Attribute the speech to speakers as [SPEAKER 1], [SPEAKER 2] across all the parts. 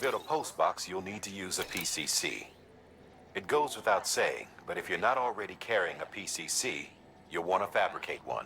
[SPEAKER 1] build a postbox, you'll need to use a PCC. It goes without saying, but if you're not already carrying a PCC, you'll want to fabricate one.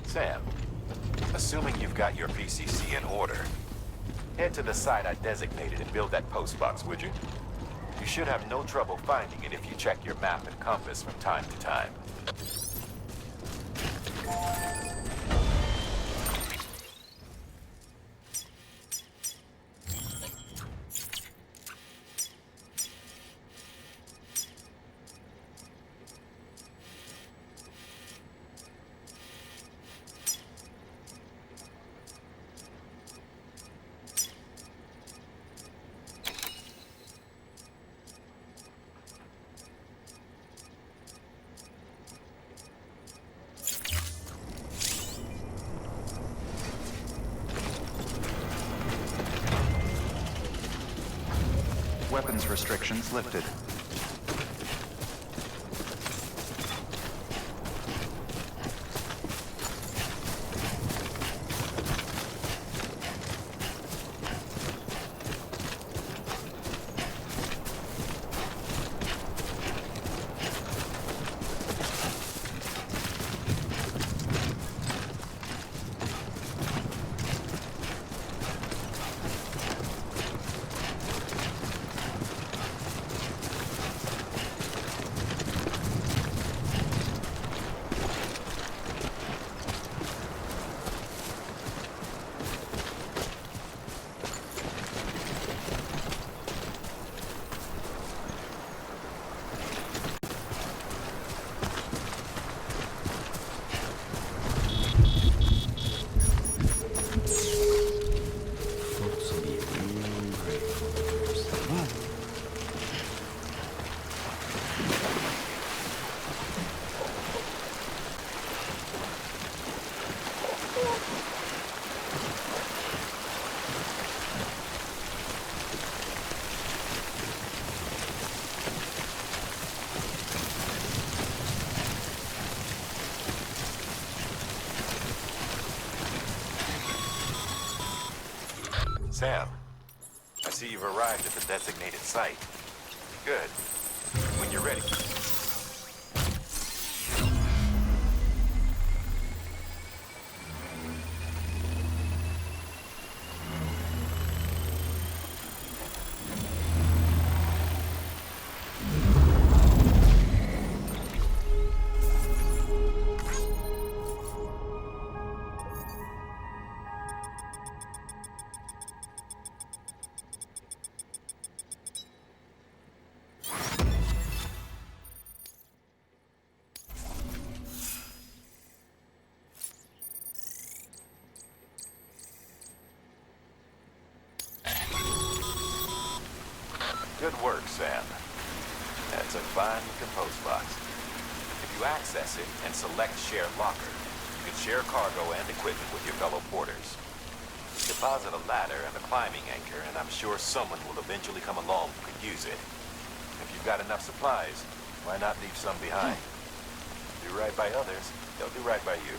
[SPEAKER 1] Sam, assuming you've got your PCC in order, head to the site I designated and build that postbox, would you? You should have no trouble finding it if you check your map and compass from time to time.
[SPEAKER 2] Weapons restrictions lifted.
[SPEAKER 1] Sam, I see you've arrived at the designated site. Good. When you're ready. Good work, Sam. That's a fine-looking postbox. If you access it and select Share Locker, you can share cargo and equipment with your fellow porters. Deposit a ladder and a climbing anchor, and I'm sure someone will eventually come along who could use it. If you've got enough supplies, why not leave some behind? Do right by others, they'll do right by you.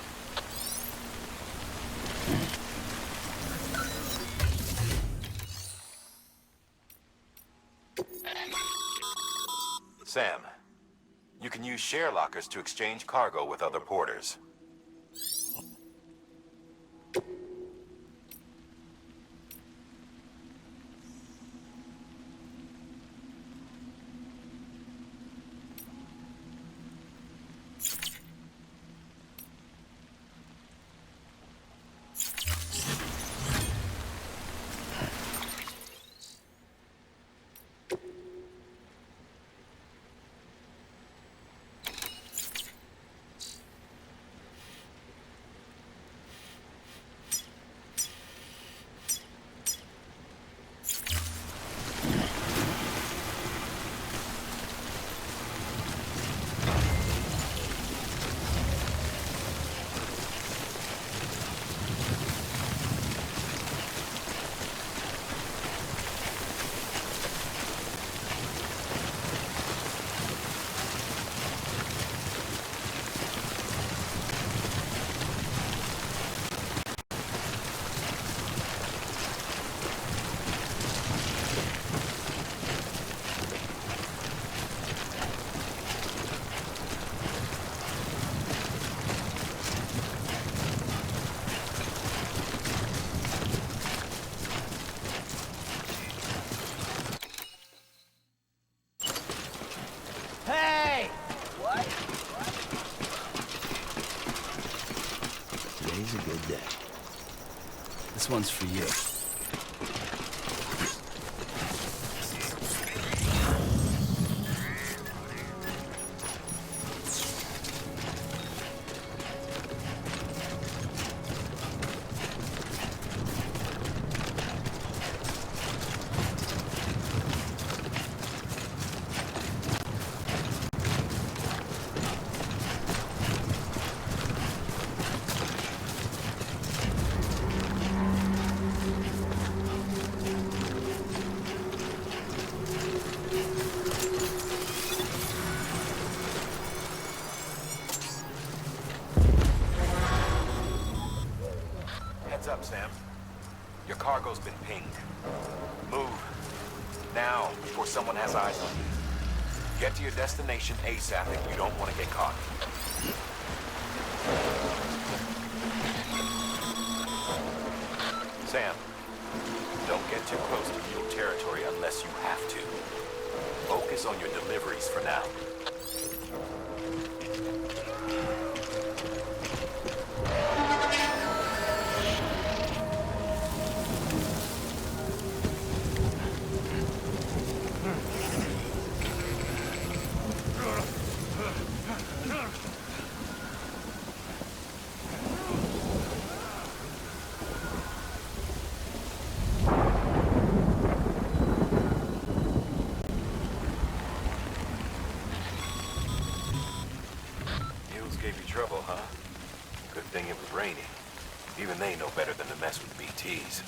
[SPEAKER 1] Sam, you can use share lockers to exchange cargo with other porters.
[SPEAKER 3] Today's a good day. This one's for you.
[SPEAKER 1] Heads up, Sam. Your cargo's been pinged. Move. Now, before someone has eyes on you. Get to your destination ASAP if you don't want to get caught. Sam, don't get too close to mule territory unless you have to. Focus on your deliveries for now. Gave you trouble, huh? Good thing it was raining. Even they know better than to mess with BTs.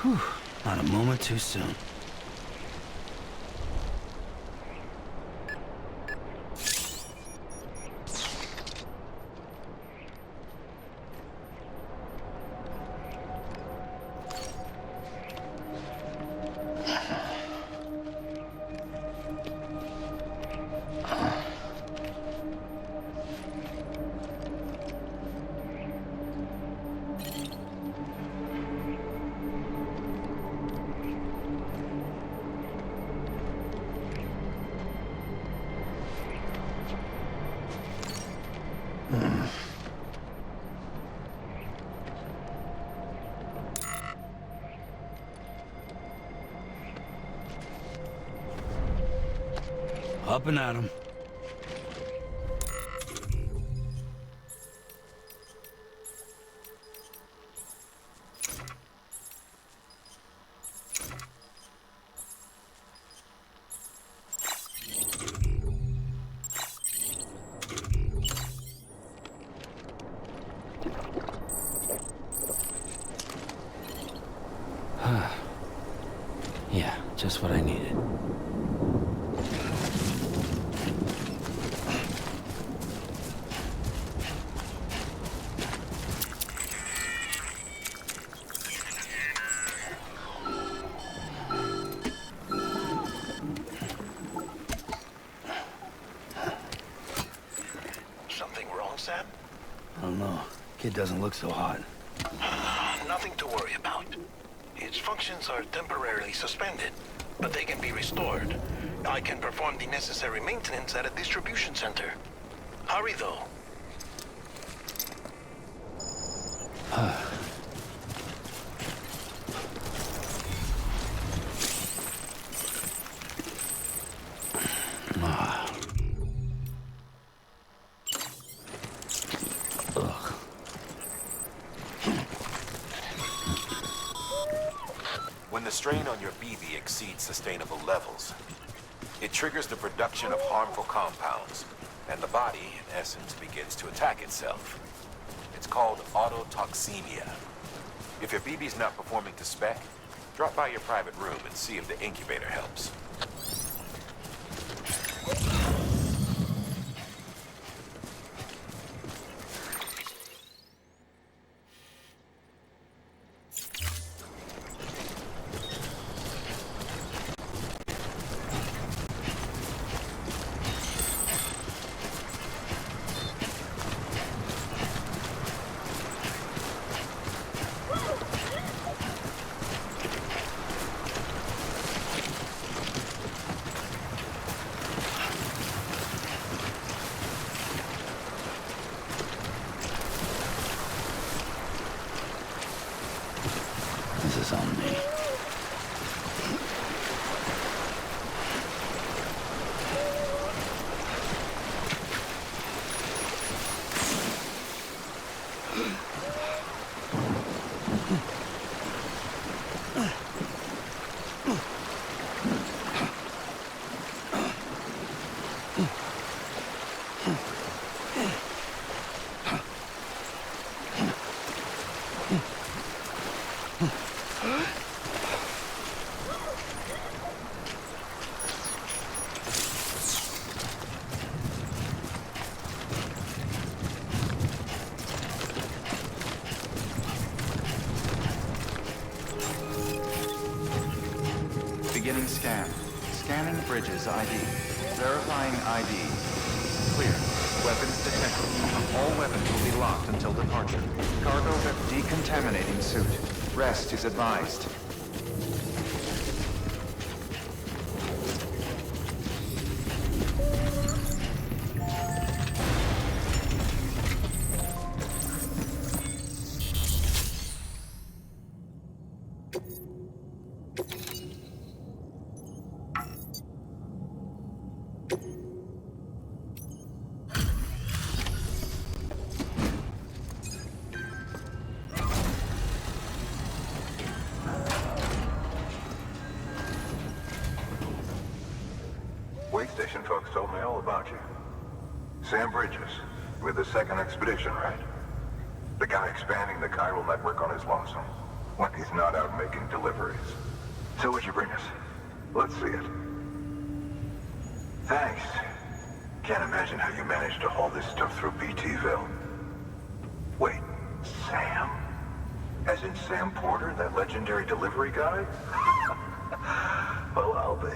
[SPEAKER 3] Whew, not a moment too soon. Up and at 'em. Yeah, just what I needed.
[SPEAKER 4] Something wrong, Sam?
[SPEAKER 3] I don't know. Kid doesn't look so hot.
[SPEAKER 4] Nothing to worry about. Its functions are temporarily suspended, but they can be restored. I can perform the necessary maintenance at a distribution center. Hurry, though.
[SPEAKER 1] When the strain on your BB exceeds sustainable levels, it triggers the production of harmful compounds, and the body, in essence, begins to attack itself. It's called autotoxemia. If your BB's not performing to spec, drop by your private room and see if the incubator helps.
[SPEAKER 3] This is on me.
[SPEAKER 2] Beginning scan. Scanning bridges ID. Verifying ID. Clear. Weapons detected. All weapons will be locked until departure. Cargo decontaminating suit. Rest is advised.
[SPEAKER 5] Way station folks told me all about you. Sam Bridges, with the second expedition, right? The guy expanding the chiral network on his lonesome. when he's not out making deliveries. So what'd you bring us? Let's see it. Thanks. Can't imagine how you managed to haul this stuff through BTville. Wait, Sam? As in Sam Porter, that legendary delivery guy? Well, I'll be.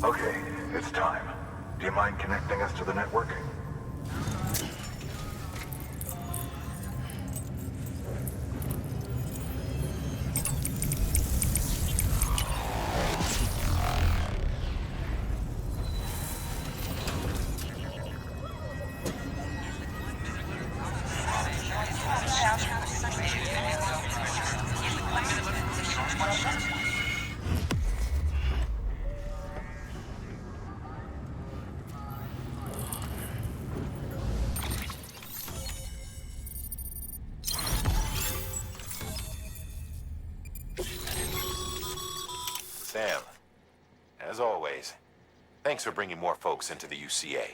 [SPEAKER 5] Okay, it's time. Do you mind connecting us to the network?
[SPEAKER 1] Sam, as always, thanks for bringing more folks into the UCA.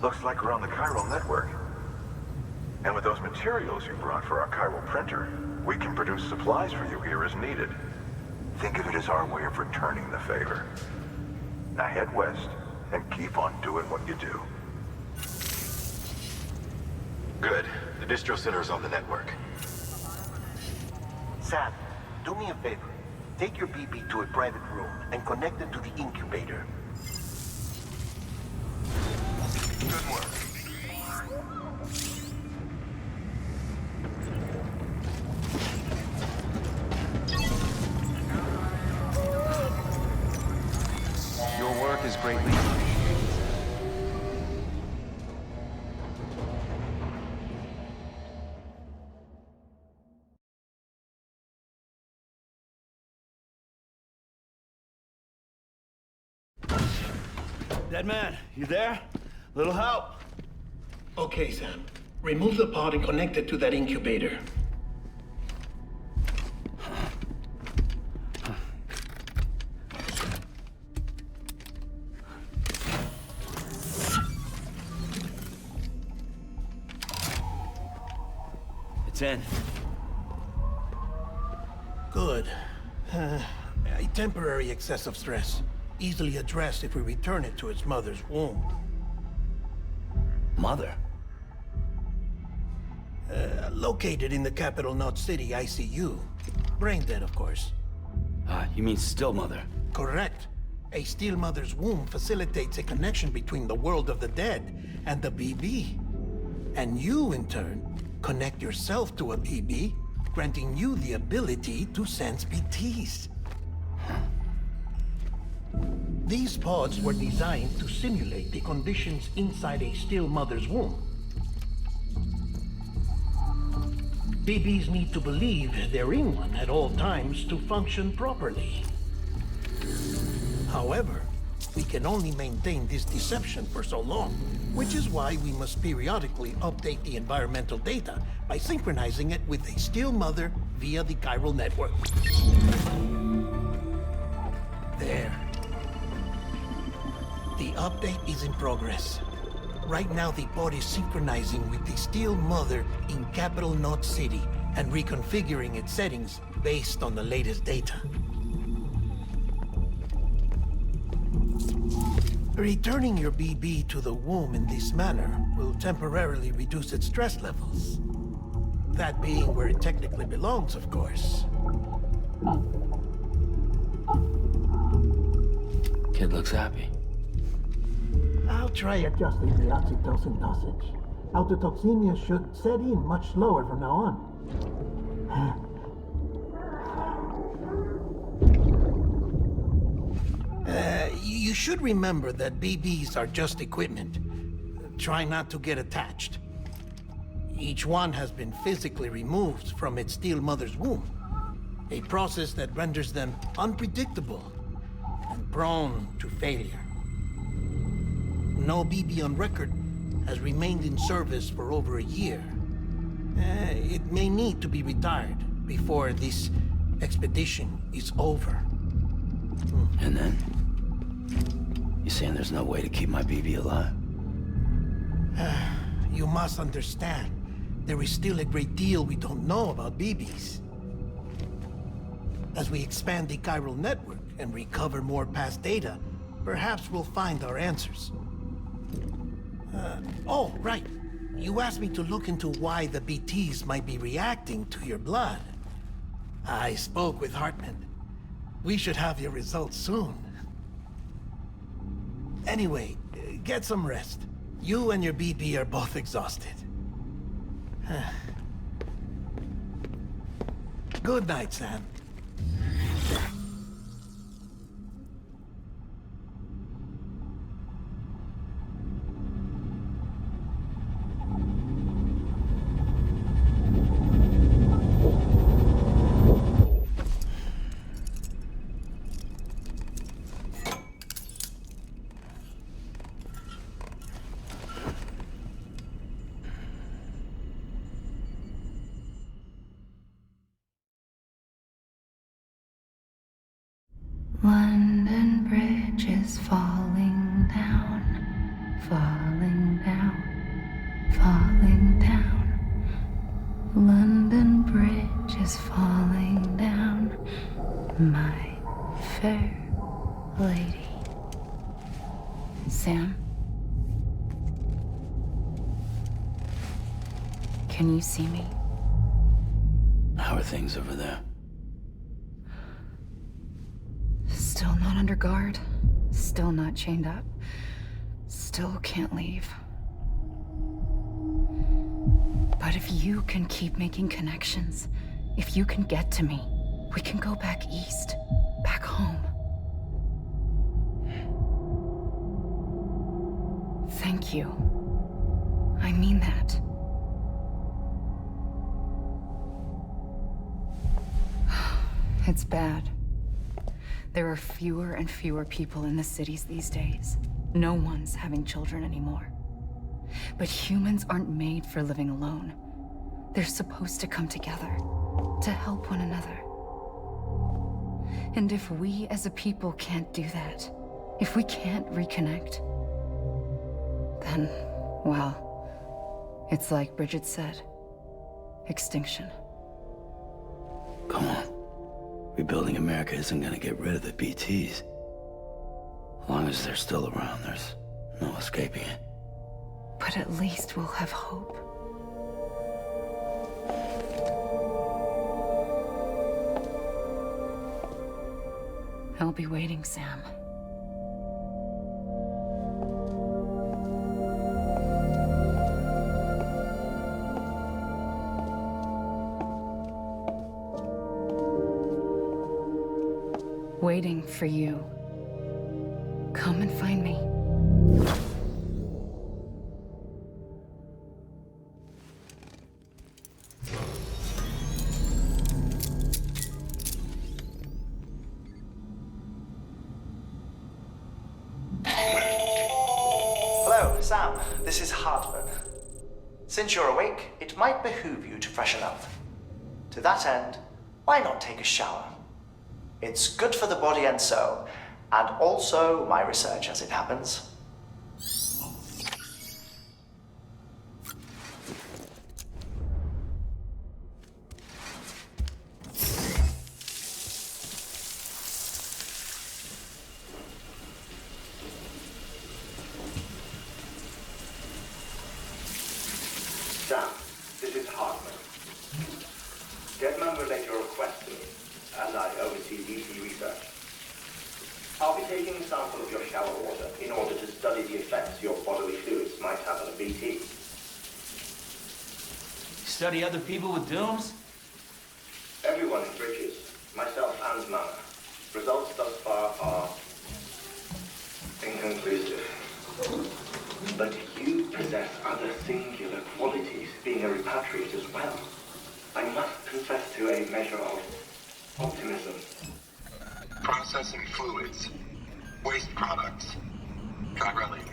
[SPEAKER 5] Looks like we're on the chiral network. And with those materials you brought for our chiral printer, we can produce supplies for you here as needed. Think of it as our way of returning the favor. Now head west and keep on doing what you do.
[SPEAKER 1] Good. The distro center is on the network.
[SPEAKER 4] Sam, do me a favor. Take your BB to a private room and connect it to the incubator. Good work.
[SPEAKER 2] Your work is greatly appreciated.
[SPEAKER 3] Dead man, you there? Little help?
[SPEAKER 4] Okay, Sam. Remove the pod and connect it to that incubator.
[SPEAKER 3] It's in.
[SPEAKER 4] Good. A temporary excess of stress. Easily addressed if we return it to its mother's womb.
[SPEAKER 3] Mother?
[SPEAKER 4] Located in the capital Knot City ICU. Brain dead, of course.
[SPEAKER 3] You mean still mother?
[SPEAKER 4] Correct. A still mother's womb facilitates a connection between the world of the dead and the BB. And you, in turn, connect yourself to a BB, granting you the ability to sense BTs. These pods were designed to simulate the conditions inside a still mother's womb. BBs need to believe they're in one at all times to function properly. However, we can only maintain this deception for so long, which is why we must periodically update the environmental data by synchronizing it with a Steel Mother via the chiral network. There. The update is in progress. Right now, the pod is synchronizing with the Steel Mother in Capital Knot City and reconfiguring its settings based on the latest data. Returning your BB to the womb in this manner will temporarily reduce its stress levels. That being where it technically belongs, of course.
[SPEAKER 3] Kid looks happy.
[SPEAKER 4] I'll try adjusting the oxytocin dosage. Autotoxemia should set in much slower from now on. You should remember that BBs are just equipment. Try not to get attached. Each one has been physically removed from its Steel Mother's womb. A process that renders them unpredictable and prone to failure. No BB on record has remained in service for over a year. It may need to be retired before this expedition is over.
[SPEAKER 3] And then? You saying there's no way to keep my BB alive?
[SPEAKER 4] You must understand, there is still a great deal we don't know about BBs. As we expand the chiral network and recover more past data, perhaps we'll find our answers. Oh, right. You asked me to look into why the BTs might be reacting to your blood. I spoke with Hartman. We should have your results soon. Anyway, get some rest. You and your BB are both exhausted. Good night, Sam.
[SPEAKER 6] London Bridge is falling down, falling down, falling down. London Bridge is falling down, my fair lady. Sam? Can you see me?
[SPEAKER 3] How are things over there?
[SPEAKER 6] Still not under guard, still not chained up, still can't leave. But if you can keep making connections, if you can get to me, we can go back east, back home. Thank you. I mean that. It's bad. There are fewer and fewer people in the cities these days. No one's having children anymore. But humans aren't made for living alone. They're supposed to come together, to help one another. And if we as a people can't do that, if we can't reconnect, then, well, it's like Bridget said, extinction.
[SPEAKER 3] Come on. Rebuilding America isn't gonna get rid of the BTs. As long as they're still around, there's no escaping it.
[SPEAKER 6] But at least we'll have hope. I'll be waiting, Sam. Waiting for you. Come and find me.
[SPEAKER 7] Sam, this is Hardman. Since you're awake, it might behoove you to freshen up. To that end, why not take a shower? It's good for the body and soul, and also my research as it happens.
[SPEAKER 8] Sam, this is Hardman. Deadman relayed your request to me, as I oversee DC research. I'll be taking a sample of your shower water in order to study the effects your bodily fluids might have on a BT.
[SPEAKER 9] Study other people with dooms?
[SPEAKER 8] Everyone in Bridges, myself and Mama. Results thus far are inconclusive. But you possess other singular qualities, being a repatriate as well. I must confess to a measure of optimism.
[SPEAKER 5] Processing fluids. Waste products. Chirelli.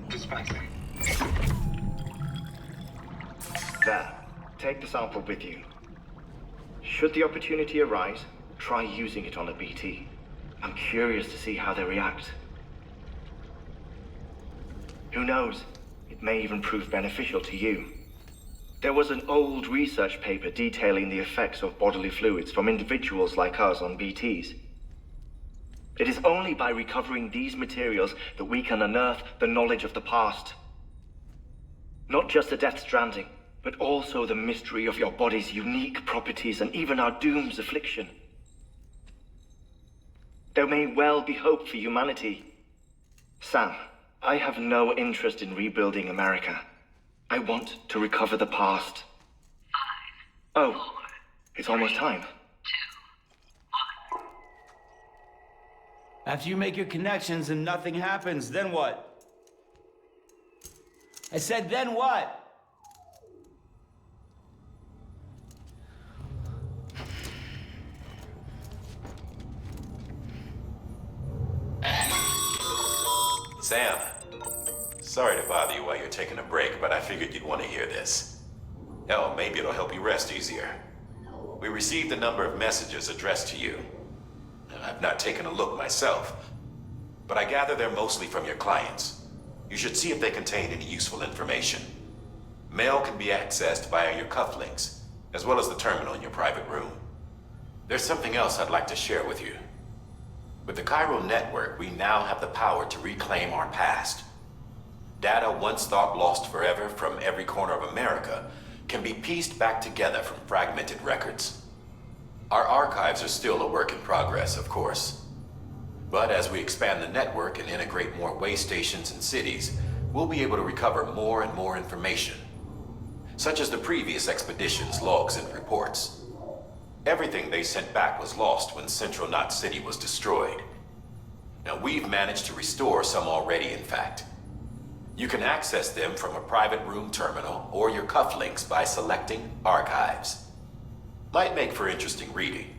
[SPEAKER 5] Dispensing.
[SPEAKER 8] There. Take the sample with you. Should the opportunity arise, try using it on a BT. I'm curious to see how they react. Who knows? It may even prove beneficial to you. There was an old research paper detailing the effects of bodily fluids from individuals like us on BTs. It is only by recovering these materials that we can unearth the knowledge of the past. Not just the Death Stranding, but also the mystery of your body's unique properties and even our doom's affliction. There may well be hope for humanity. Sam, I have no interest in rebuilding America. I want to recover the past. 5, oh, 4, it's almost time.
[SPEAKER 9] 2, 1. After you make your connections and nothing happens, then what? I said, then what?
[SPEAKER 1] Sam, sorry to bother you while you're taking a break, but I figured you'd want to hear this. Hell, maybe it'll help you rest easier. We received a number of messages addressed to you. I've not taken a look myself, but I gather they're mostly from your clients. You should see if they contain any useful information. Mail can be accessed via your cufflinks, as well as the terminal in your private room. There's something else I'd like to share with you. With the Chiral network, we now have the power to reclaim our past. Data once thought lost forever from every corner of America can be pieced back together from fragmented records. Our archives are still a work in progress, of course. But as we expand the network and integrate more way stations and cities, we'll be able to recover more and more information, such as the previous expedition's logs and reports. Everything they sent back was lost when Central Knot City was destroyed. Now, we've managed to restore some already, in fact. You can access them from a private room terminal or your cufflinks by selecting Archives. Might make for interesting reading.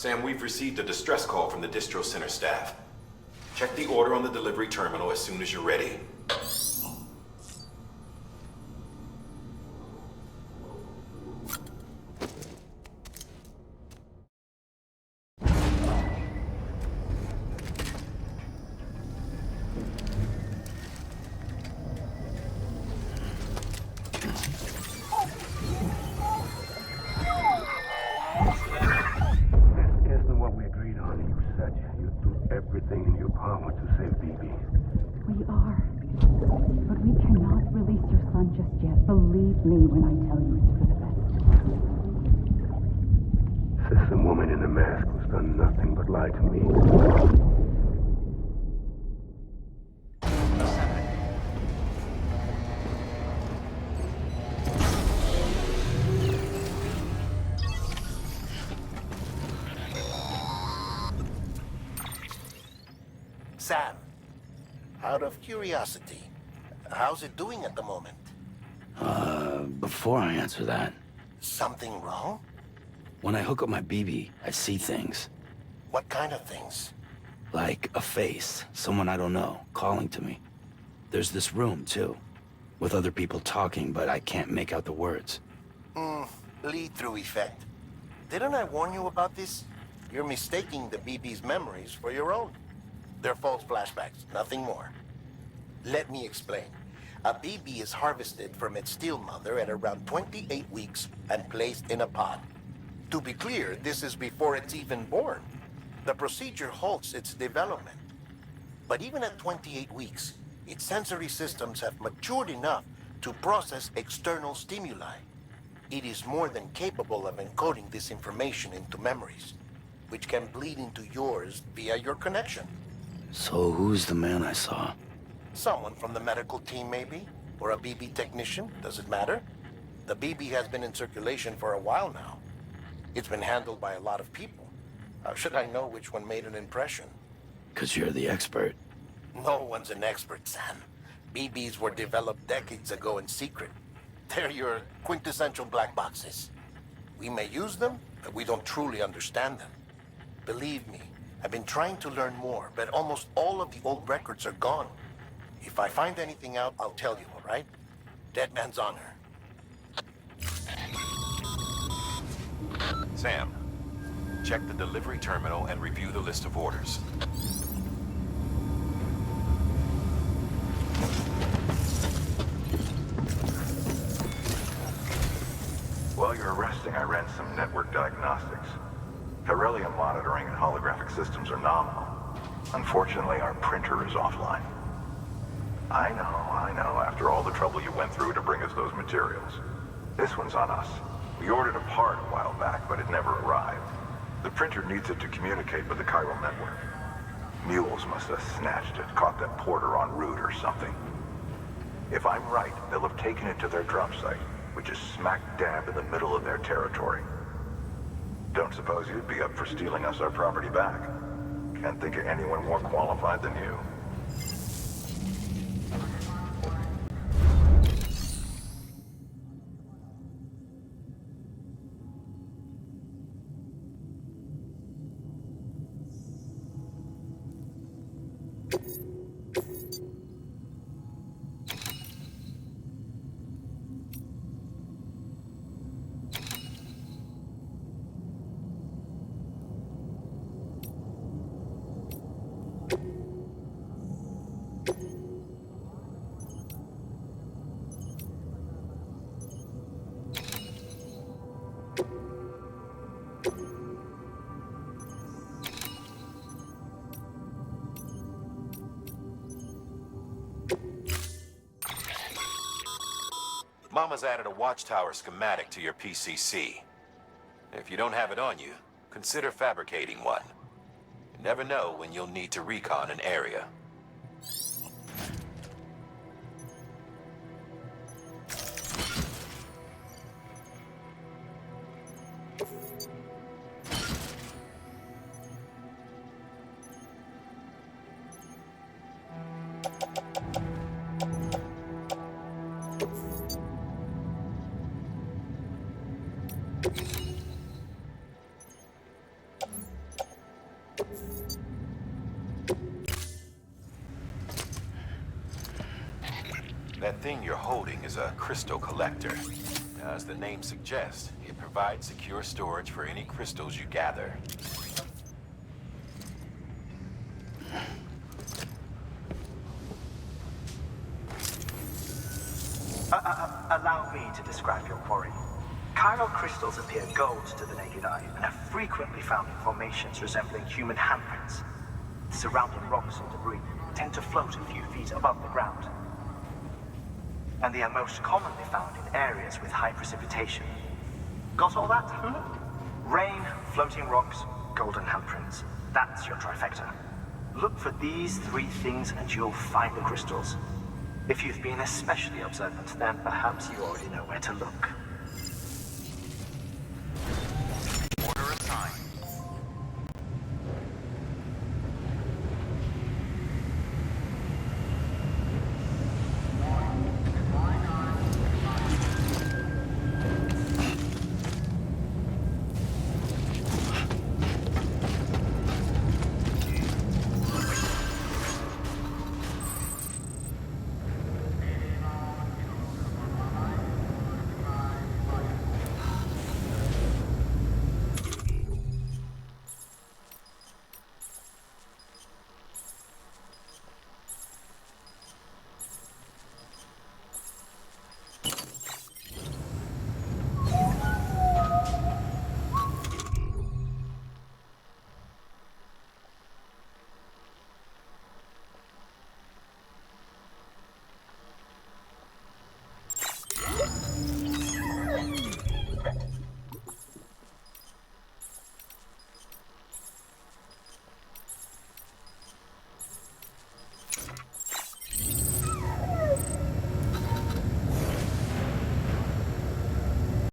[SPEAKER 1] Sam, we've received a distress call from the distro center staff. Check the order on the delivery terminal as soon as you're ready.
[SPEAKER 10] Isn't what we agreed on. You said you'd do everything in your power to save BB.
[SPEAKER 11] We are. But we cannot release your son just yet. Believe me when I tell you it's for the best.
[SPEAKER 10] System woman in the mask who's done nothing but lie to me.
[SPEAKER 4] Sam, out of curiosity, how's it doing at the moment?
[SPEAKER 3] Before I answer that,
[SPEAKER 4] Something wrong?
[SPEAKER 3] when I hook up my BB, I see things.
[SPEAKER 4] What kind of things?
[SPEAKER 3] Like a face, someone I don't know, calling to me. There's this room, too, with other people talking, but I can't make out the words.
[SPEAKER 4] Lead-through effect. Didn't I warn you about this? You're mistaking the BB's memories for your own. They're false flashbacks, nothing more. Let me explain. A BB is harvested from its steel mother at around 28 weeks and placed in a pod. To be clear, this is before it's even born. The procedure halts its development. But even at 28 weeks, its sensory systems have matured enough to process external stimuli. It is more than capable of encoding this information into memories, which can bleed into yours via your connection.
[SPEAKER 3] So who's the man I saw?
[SPEAKER 4] Someone from the medical team, maybe? Or a BB technician, does it matter? The BB has been in circulation for a while now. It's been handled by a lot of people. How should I know which one made an impression?
[SPEAKER 3] 'Cause you're the expert.
[SPEAKER 4] No one's an expert, Sam. BBs were developed decades ago in secret. They're your quintessential black boxes. We may use them, but we don't truly understand them. Believe me, I've been trying to learn more, but almost all of the old records are gone. If I find anything out, I'll tell you, all right? Dead man's honor.
[SPEAKER 1] Sam, check the delivery terminal and review the list of orders.
[SPEAKER 5] While you're resting, I ran some network diagnostics. Beryllium monitoring and holographic systems are nominal. Unfortunately, our printer is offline. I know, after all the trouble you went through to bring us those materials. This one's on us. We ordered a part a while back, but it never arrived. The printer needs it to communicate with the chiral network. Mules must have snatched it, caught that porter en route or something. If I'm right, they'll have taken it to their drop site, which is smack dab in the middle of their territory. Don't suppose you'd be up for stealing us our property back? Can't think of anyone more qualified than you.
[SPEAKER 1] Mama's added a watchtower schematic to your PCC. If you don't have it on you, consider fabricating one. You never know when you'll need to recon an area. That thing you're holding is a crystal collector. As the name suggests, it provides secure storage for any crystals you gather.
[SPEAKER 12] Allow me to describe your quarry. Chiral crystals appear gold to the naked eye and are frequently found in formations resembling human handprints. Surrounding rocks and debris tend to float a few feet above the ground. And they are most commonly found in areas with high precipitation. Got all that? Rain, floating rocks, golden handprints. That's your trifecta. Look for these three things and you'll find the crystals. If you've been especially observant, then perhaps you already know where to look.